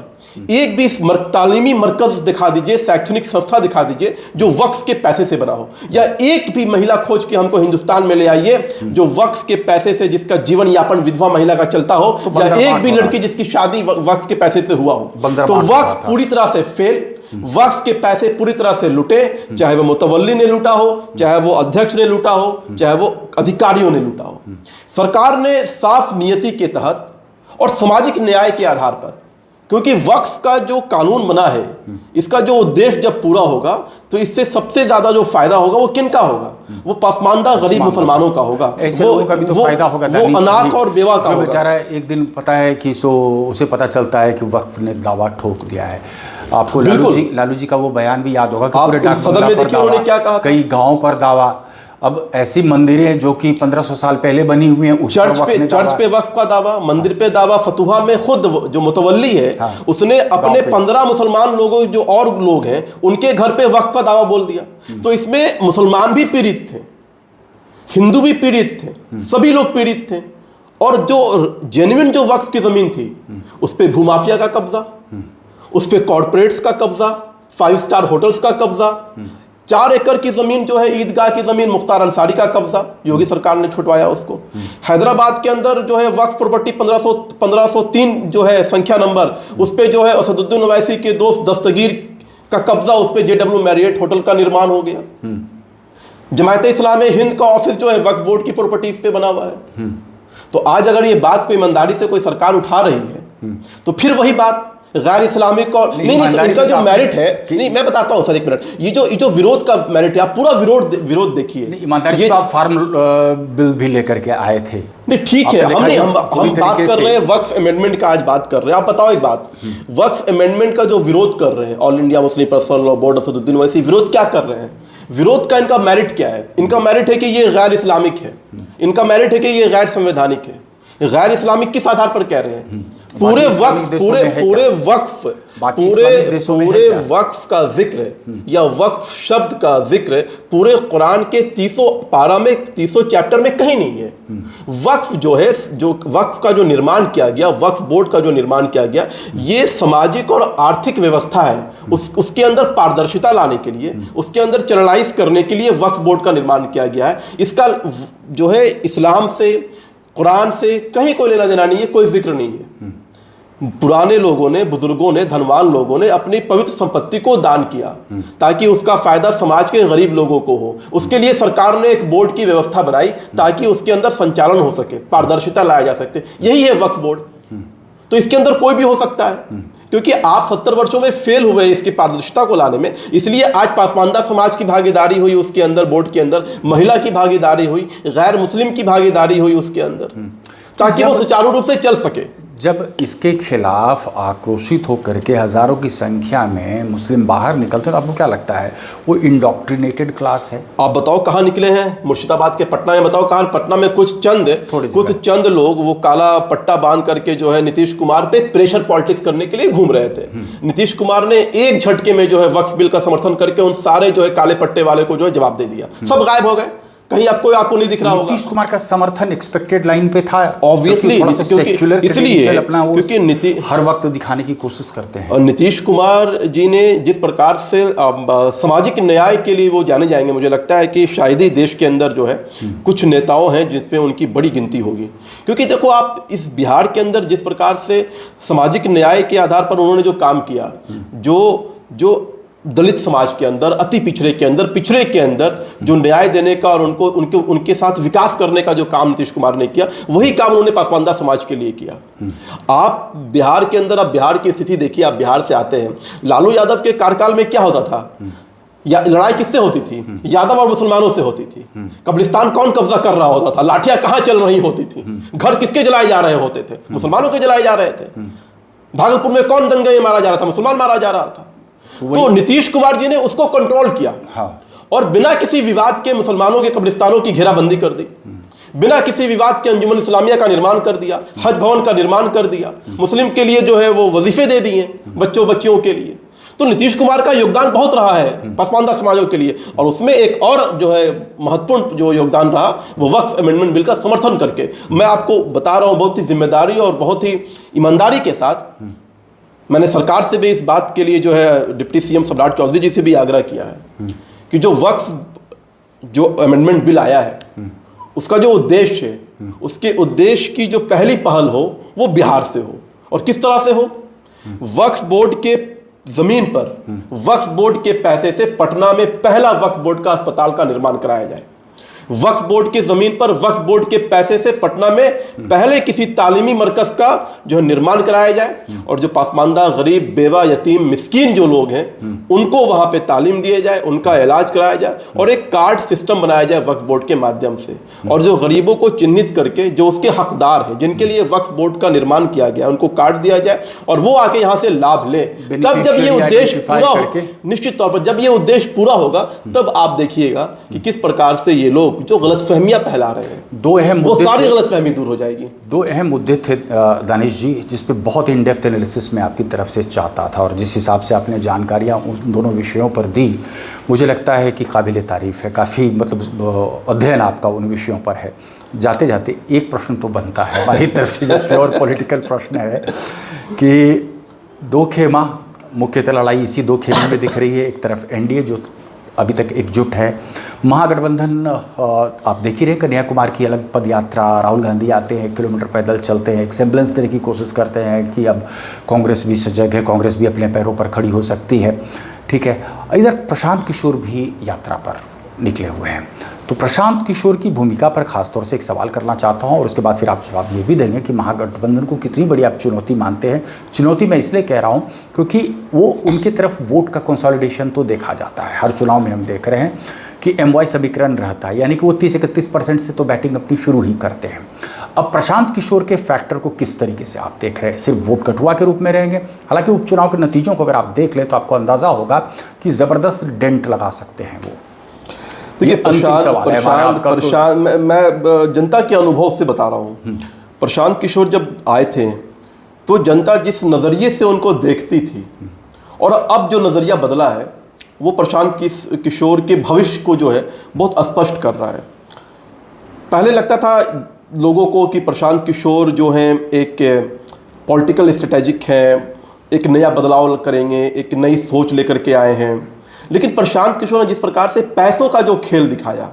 एक भी तालीमी मरकज दिखा दीजिए, शैक्षणिक संस्था दिखा दीजिए जो वक्फ के पैसे से बना हो, या एक भी महिला खोज के हमको हिंदुस्तान में ले आइए जो वक्फ के पैसे से जिसका जीवन यापन विधवा महिला का चलता हो, या एक भी लड़की जिसकी शादी वक्फ के पैसे से हुआ हो। तो वक्फ पूरी तरह से फेल, वक्फ के पैसे पूरी तरह से लुटे, चाहे वो मुतवल्ली ने लूटा हो, चाहे वो अध्यक्ष ने लूटा हो, चाहे वो अधिकारियों ने लूटा हो। सरकार ने साफ नियति के तहत और सामाजिक न्याय के आधार पर, क्योंकि वक्फ का जो कानून बना है इसका जो उद्देश्य जब पूरा होगा तो इससे सबसे ज्यादा जो फायदा होगा वो किन का होगा? वो पसमानदा गरीब मुसलमानों का होगा, वो अनाथ और बेवा का होगा।
बेचारा एक दिन पता है कि उसे पता चलता है कि वक्फ ने दावा ठोक दिया है। आपको लालू जी का वो बयान भी याद होगा कि पूरे
सदन में देखिए उन्होंने क्या कहा,
कई गाँव पर दावा, अब ऐसी मंदिरें जो कि 1500 साल पहले बनी हुई हैं, उस
चर्च पे वक्फ का दावा, मंदिर पे दावा, फतुहा में खुद जो मुतवल्ली है उसने अपने 15 मुसलमान लोगों जो और लोग हैं उनके घर पे वक्फ का दावा बोल दिया। तो इसमें मुसलमान भी पीड़ित थे, हिंदू भी पीड़ित थे, सभी लोग पीड़ित थे। और जो जेन्युइन जो वक्फ की जमीन थी उस पे भूमाफिया का कब्जा, उस पे कॉर्पोरेट्स का कब्जा, 5 स्टार होटल्स का कब्जा, 4 एकड़ की जमीन जो है ईदगाह की जमीन मुख्तार अंसारी का कब्जा, योगी सरकार ने छुटवाया उसको। हैदराबाद के अंदर जो है वक्फ प्रॉपर्टी 1503 जो है संख्या नंबर, उस पे जो है असदुद्दीन ओवैसी के दोस्त दस्तगीर का कब्जा, उस पे जेडब्ल्यू मैरियट होटल का निर्माण हो गया। जमायत इस्लामी हिंद का ऑफिस जो है वक्फ बोर्ड की प्रॉपर्टीज पे बना हुआ है। तो आज अगर ये बात कोई ईमानदारी से कोई सरकार उठा रही है तो फिर वही बात गैर इस्लामिक और नहीं तो इनका जो मेरिट है, नहीं मैं बताता हूँ सर एक मिनट, ये जो विरोध का मेरिट है, आप पूरा विरोध देखिए।
ईमानदारी से आप फार्म बिल भी लेकर के आए थे।
नहीं ठीक है, हम बात कर रहे हैं वक्फ अमेंडमेंट का, आज बात कर रहे हैं। आप बताओ एक बात, वक्फ अमेंडमेंट का जो विरोध कर रहे हैं all India Muslim Personal Law board, Asaduddin Owaisi, विरोध क्या कर रहे हैं? विरोध का इनका मेरिट क्या है? इनका मेरिट है कि ये गैर इस्लामिक है, इनका मेरिट है कि ये गैर संवैधानिक है। गैर इस्लामिक किस आधार पर कह रहे हैं? पूरे वक्फ का जिक्र या वक्फ शब्द का जिक्र पूरे कुरान के 300 पारा में, 300 चैप्टर में कहीं नहीं है। वक्फ जो है, जो वक्फ का जो निर्माण किया गया, वक्फ बोर्ड का जो निर्माण किया गया, ये सामाजिक और आर्थिक व्यवस्था है, उसके अंदर पारदर्शिता लाने के लिए, उसके अंदर चैनलाइज करने के लिए वक्फ बोर्ड का निर्माण किया गया है। इसका जो है इस्लाम से, कुरान से कहीं कोई लेना देना नहीं है, कोई जिक्र नहीं है। पुराने लोगों ने, बुजुर्गों ने, धनवान लोगों ने अपनी पवित्र संपत्ति को दान किया ताकि उसका फायदा समाज के गरीब लोगों को हो। उसके लिए सरकार ने एक बोर्ड की व्यवस्था बनाई ताकि उसके अंदर संचालन हो सके, पारदर्शिता लाया जा सके। यही है वक्फ बोर्ड। तो इसके अंदर कोई भी हो सकता है, क्योंकि आप 70 वर्षों में फेल हुए इसकी पारदर्शिता को लाने में। इसलिए आज पासमानदा समाज की भागीदारी हुई उसके अंदर, बोर्ड के अंदर महिला की भागीदारी हुई, गैर मुस्लिम की भागीदारी हुई उसके अंदर, ताकि वो सुचारू रूप से चल सके।
जब इसके खिलाफ आक्रोशित होकर के हजारों की संख्या में मुस्लिम बाहर निकलते हैं तो आपको क्या लगता है वो इंडोक्ट्रिनेटेड क्लास है?
आप बताओ कहाँ निकले हैं? मुर्शिदाबाद के पटना में बताओ कहाँ? पटना में कुछ चंद लोग वो काला पट्टा बांध करके जो है नीतीश कुमार पे प्रेशर पॉलिटिक्स करने के लिए घूम रहे थे। नीतीश कुमार ने एक झटके में जो है वक्फ बिल का समर्थन करके उन सारे जो है काले पट्टे वाले को जो है जवाब दे दिया, सब गायब हो गए, कहीं आपको नहीं दिख रहा होगा।
नीतीश कुमार का समर्थन एक्सपेक्टेड लाइन पे था
ऑब्वियसली, इसलिए क्योंकि
हर वक्त दिखाने की कोशिश करते हैं।
और नीतीश कुमार जी ने जिस प्रकार से सामाजिक न्याय के लिए वो जाने जाएंगे, मुझे लगता है कि शायद ही देश के अंदर जो है कुछ नेताओं हैं जिसमें उनकी बड़ी गिनती होगी। क्योंकि देखो आप इस बिहार के अंदर जिस प्रकार से सामाजिक न्याय के आधार पर उन्होंने जो काम किया, जो दलित समाज के अंदर, अति पिछड़े के अंदर जो न्याय देने का और उनके साथ विकास करने का जो काम नीतीश कुमार ने किया, वही काम उन्होंने पासमानदा समाज के लिए किया। आप बिहार के अंदर, आप बिहार की स्थिति देखिए, आप बिहार से आते हैं, लालू यादव के कार्यकाल में क्या होता था? या लड़ाई किससे होती थी? यादव और मुसलमानों से होती थी। कब्रिस्तान कौन कब्जा कर रहा होता था? लाठियां कहाँ चल रही होती थी? घर किसके जलाए जा रहे होते थे? मुसलमानों के जलाए जा रहे थे। भागलपुर में कौन दंगे मारा जा रहा था? मुसलमान मारा जा रहा था। तो नीतीश कुमार जी ने उसको कंट्रोल किया और बिना किसी विवाद के मुसलमानों के कब्रिस्तानों की घेराबंदी कर दी, बिना किसी विवाद के अंजुमन इस्लामिया का निर्माण कर दिया, हज भवन का निर्माण कर दिया, मुस्लिम के लिए जो है वो वजीफे दे दिए बच्चियों के लिए। तो नीतीश कुमार का योगदान बहुत रहा है पसमानदा समाजों के लिए। और उसमें एक और जो है महत्वपूर्ण जो योगदान रहा वो वक्फ अमेंडमेंट बिल का समर्थन करके, मैं आपको बता रहा हूँ बहुत ही जिम्मेदारी और बहुत ही ईमानदारी के साथ, मैंने सरकार से भी इस बात के लिए जो है डिप्टी सीएम सम्राट चौधरी जी से भी आग्रह किया है कि जो वक्फ जो अमेंडमेंट बिल आया है उसका जो उद्देश्य है, उसके उद्देश्य की जो पहली पहल हो वो बिहार से हो। और किस तरह से हो? वक्फ बोर्ड के जमीन पर, वक्फ बोर्ड के पैसे से पटना में पहला वक्फ बोर्ड का अस्पताल का निर्माण कराया जाए। वक्फ बोर्ड की जमीन पर, वक्फ बोर्ड के पैसे से पटना में पहले किसी तालीमी मरकज का जो है निर्माण कराया जाए और जो पासमानदा, गरीब, बेवा, यतीम, मिस्कीन जो लोग हैं उनको वहां पे तालीम दिए जाए, उनका इलाज कराया जाए और एक कार्ड सिस्टम बनाया जाए वक्फ बोर्ड के माध्यम से। और जो गरीबों को चिन्हित करके जो उसके हकदार हैं, जिनके लिए वक्फ बोर्ड का निर्माण किया गया, उनको कार्ड दिया जाए और वो आके यहाँ से लाभ ले। तब जब ये उद्देश्य पूरा हो, निश्चित तौर पर जब ये उद्देश्य पूरा होगा, तब आप देखिएगा कि किस प्रकार से ये लोग लोग जो गलतफहमियां फैला रहे हैं,
दो अहम
वो
मुद्दे
सारी
थे।
गलतफहमी दूर हो जाएगी।
दो अहम मुद्दे थे दानिश जी, जिस पे बहुत इन डेप्थ एनालिसिस में आपकी तरफ से चाहता था, और जिस हिसाब से आपने जानकारियाँ उन दोनों विषयों पर दी, मुझे लगता है कि काबिल तारीफ़ है। काफ़ी मतलब अध्ययन आपका उन विषयों पर है। जाते जाते एक प्रश्न तो बनता है हमारी तरफ से, जो प्योर पॉलिटिकल प्रश्न है कि दो खेमा, मुख्यतः लड़ाई इसी दो खेमे में दिख रही है। एक तरफ एनडीए जो अभी तक एकजुट है, महागठबंधन आप देख ही रहे, कन्याकुमारी की अलग पद यात्रा, राहुल गांधी आते हैं, 1 किलोमीटर पैदल चलते हैं, एक सेम्बलेंस देने की कोशिश करते हैं कि अब कांग्रेस भी सजग है, कांग्रेस भी अपने पैरों पर खड़ी हो सकती है, ठीक है। इधर प्रशांत किशोर भी यात्रा पर निकले हुए हैं। तो प्रशांत किशोर की भूमिका पर खासतौर से एक सवाल करना चाहता हूं, और उसके बाद फिर आप जवाब ये भी देंगे कि महागठबंधन को कितनी बड़ी आप चुनौती मानते हैं। चुनौती मैं इसलिए कह रहा हूं क्योंकि वो उनकी तरफ वोट का कंसोलिडेशन तो देखा जाता है, हर चुनाव में हम देख रहे हैं कि एमवाई समीकरण रहता है, यानी कि वो 30-31% से तो बैटिंग अपनी शुरू ही करते हैं। अब प्रशांत किशोर के फैक्टर को किस तरीके से आप देख रहे हैं? सिर्फ वोट कटुआ के रूप में रहेंगे? हालांकि उपचुनाव के नतीजों को अगर आप देख लें तो आपको अंदाज़ा होगा कि ज़बरदस्त डेंट लगा सकते हैं वो।
देखिए प्रशांत मैं जनता के अनुभव से बता रहा हूँ। प्रशांत किशोर जब आए थे तो जनता जिस नज़रिए से उनको देखती थी, और अब जो नज़रिया बदला है वो प्रशांत किशोर के भविष्य को जो है बहुत स्पष्ट कर रहा है। पहले लगता था लोगों को कि प्रशांत किशोर जो हैं एक पॉलिटिकल स्ट्रेटेजिक हैं, एक नया बदलाव करेंगे, एक नई सोच लेकर के आए हैं। लेकिन प्रशांत किशोर ने जिस प्रकार से पैसों का जो खेल दिखाया,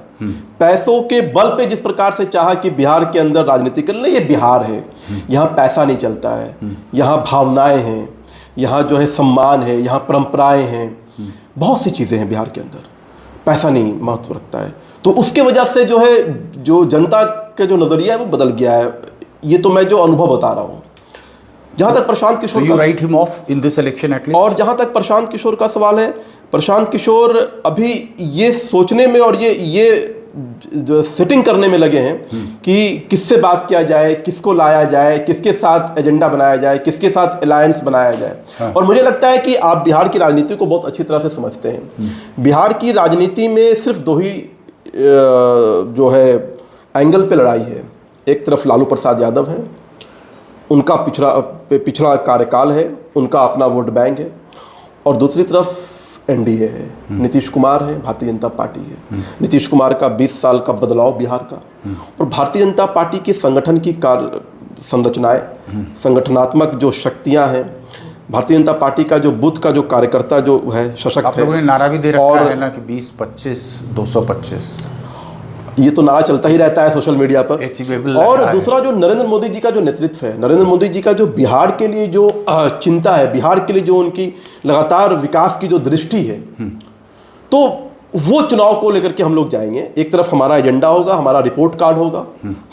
पैसों के बल पे जिस प्रकार से चाहा कि बिहार के अंदर राजनीति कर ले, ये बिहार है, यहाँ पैसा नहीं चलता है, यहाँ भावनाएं हैं, यहाँ जो है सम्मान है, यहाँ परंपराएं हैं, बहुत सी चीज़ें हैं बिहार के अंदर, पैसा नहीं महत्व रखता है। तो उसके वजह से जो है जो जनता का जो नज़रिया है वो बदल गया है। ये तो मैं जो अनुभव बता रहा हूँ। जहाँ तक Prashant Kishor
you write him off in this election at least.
और जहाँ तक प्रशांत किशोर का सवाल है, प्रशांत किशोर अभी ये सोचने में और ये जो सेटिंग करने में लगे हैं कि किससे बात किया जाए, किसको लाया जाए, किसके साथ एजेंडा बनाया जाए, किसके साथ अलायंस बनाया जाए। हाँ। और मुझे लगता है कि आप बिहार की राजनीति को बहुत अच्छी तरह से समझते हैं। बिहार की राजनीति में सिर्फ दो ही जो है एंगल पे लड़ाई है। एक तरफ लालू प्रसाद यादव हैं, उनका पिछड़ा कार्यकाल है, उनका अपना वोट बैंक है, और दूसरी तरफ एनडीए है, नीतीश कुमार है, भारतीय जनता पार्टी है। नीतीश कुमार का 20 साल का बदलाव बिहार का, और भारतीय जनता पार्टी की संगठन की कार्य संरचनाएं, संगठनात्मक जो शक्तियां हैं, भारतीय जनता पार्टी का जो बूथ का जो कार्यकर्ता जो है सशक्त है।
आप लोगों ने नारा भी दे रखा है ना कि 20-25 225,
ये तो नारा चलता ही रहता है सोशल मीडिया पर। और दूसरा जो नरेंद्र मोदी जी का जो नेतृत्व है, नरेंद्र मोदी जी का जो बिहार के लिए जो चिंता है, बिहार के लिए जो उनकी लगातार विकास की जो दृष्टि है, तो वो चुनाव को लेकर के हम लोग जाएंगे। एक तरफ हमारा एजेंडा होगा, हमारा रिपोर्ट कार्ड होगा,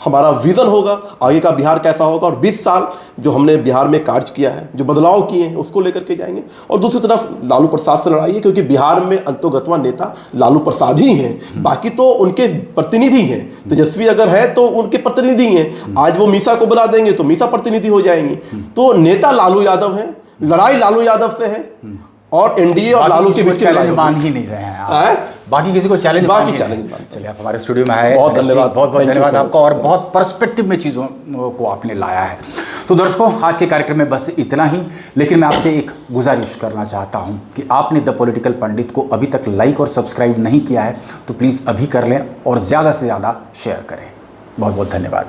हमारा विजन होगा आगे का बिहार कैसा होगा, और 20 साल जो हमने बिहार में कार्य किया है, जो बदलाव किए हैं, उसको लेकर के जाएंगे। और दूसरी तरफ लालू प्रसाद से लड़ाई है, क्योंकि बिहार में अंतोगत्वा नेता लालू प्रसाद ही हैं, बाकी तो उनके प्रतिनिधि हैं। तेजस्वी अगर है तो उनके प्रतिनिधि हैं, आज वो मीसा को बुला देंगे तो मीसा प्रतिनिधि हो जाएंगी। तो नेता लालू यादव हैं, लड़ाई लालू यादव से है, और एनडीए और लालू के बीच
चैलेंज मान ही नहीं रहे हैं। बाकी किसी को चैलेंज चलिए, आप हमारे स्टूडियो में आए,
बहुत धन्यवाद,
बहुत बहुत धन्यवाद आपका, और बहुत पर्सपेक्टिव में चीज़ों को आपने लाया है। तो दर्शकों, आज के कार्यक्रम में बस इतना ही, लेकिन मैं आपसे एक गुजारिश करना चाहता हूं कि आपने द पॉलिटिकल पंडित को अभी तक लाइक और सब्सक्राइब नहीं किया है तो प्लीज़ अभी कर लें, और ज़्यादा से ज़्यादा शेयर करें। बहुत बहुत धन्यवाद।